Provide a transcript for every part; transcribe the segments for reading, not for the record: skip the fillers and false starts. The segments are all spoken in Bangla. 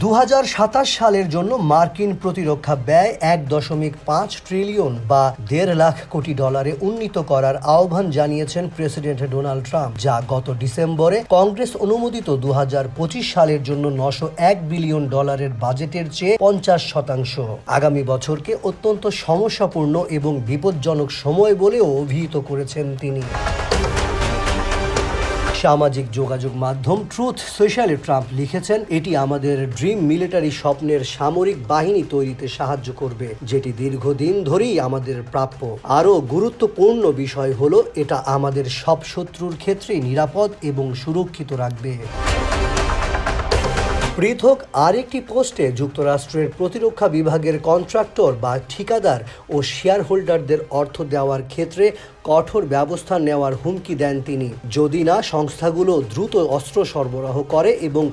2027 সালের জন্য মার্কিন প্রতিরক্ষা ব্যয় 1.5 ট্রিলিয়ন বা $1.5 লাখ কোটি উন্নীত করার আহ্বান জানিয়েছেন প্রেসিডেন্ট ডোনাল্ড ট্রাম্প, যা গত ডিসেম্বরে কংগ্রেস অনুমোদিত 2025 সালের জন্য $901 বিলিয়ন বাজেটের চেয়ে 50%। আগামী বছরকে অত্যন্ত সমস্যাপূর্ণ এবং বিপজ্জনক সময় বলেও অভিহিত করেছেন তিনি। সামাজিক যোগাযোগ মাধ্যম ট্রুথ সোশ্যালে ট্রাম্প লিখেছেন, এটি আমাদের ড্রিম মিলিটারি স্বপ্নের সামরিক বাহিনী তৈরিতে সাহায্য করবে, যেটি দীর্ঘদিন ধরেই আমাদের প্রাপ্য। আরও গুরুত্বপূর্ণ বিষয় হলো, এটা আমাদের সব শত্রুর ক্ষেত্রেই নিরাপদ এবং সুরক্ষিত রাখবে। পৃথক আরেকটি পোস্টে যুক্তরাষ্ট্রের প্রতিরক্ষা বিভাগের কন্ট্রাক্টর বা ঠিকাদার ও শেয়ার হোল্ডারদের অর্থ দেওয়ার ক্ষেত্রে কঠোর ব্যবস্থা নেওয়ার হুমকি দেন তিনি, যদি না সংস্থাগুলো দ্রুত অস্ত্র সরবরাহ করে এবং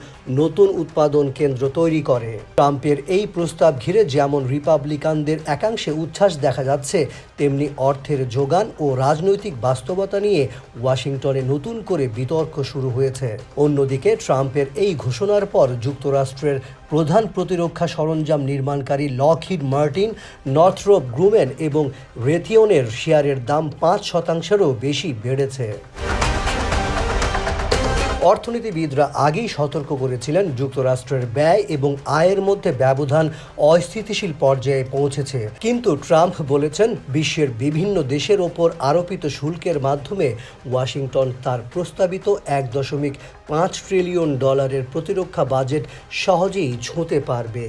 নতুন উৎপাদন কেন্দ্র তৈরি করে। ট্রাম্পের এই প্রস্তাব ঘিরে যেমন রিপাবলিকানদের একাংশে উচ্ছ্বাস দেখা যাচ্ছে, তেমনি অর্থের যোগান ও রাজনৈতিক বাস্তবতা নিয়ে ওয়াশিংটনে নতুন করে বিতর্ক শুরু হয়েছে। অন্যদিকে ট্রাম্পের এই ঘোষণার পর যুক্তরাষ্ট্রের প্রধান প্রতিরক্ষা সরঞ্জাম নির্মাণকারী লকহিড মার্টিন, নর্থরপ গ্রুমেন এবং রেথিয়নের শেয়ারের দাম 5%-রও বেশি বেড়েছে। অর্থনীতিবিদরা আগেই সতর্ক করেছিলেন, যুক্তরাষ্ট্রের ব্যয় এবং আয়ের মধ্যে ব্যবধান অস্থিতিশীল পর্যায়ে পৌঁছেছে। কিন্তু ট্রাম্প বলেছেন, বিশ্বের বিভিন্ন দেশের ওপর আরোপিত শুল্কের মাধ্যমে ওয়াশিংটন তার প্রস্তাবিত $1.5 ট্রিলিয়ন প্রতিরক্ষা বাজেট সহজেই ছুঁতে পারবে।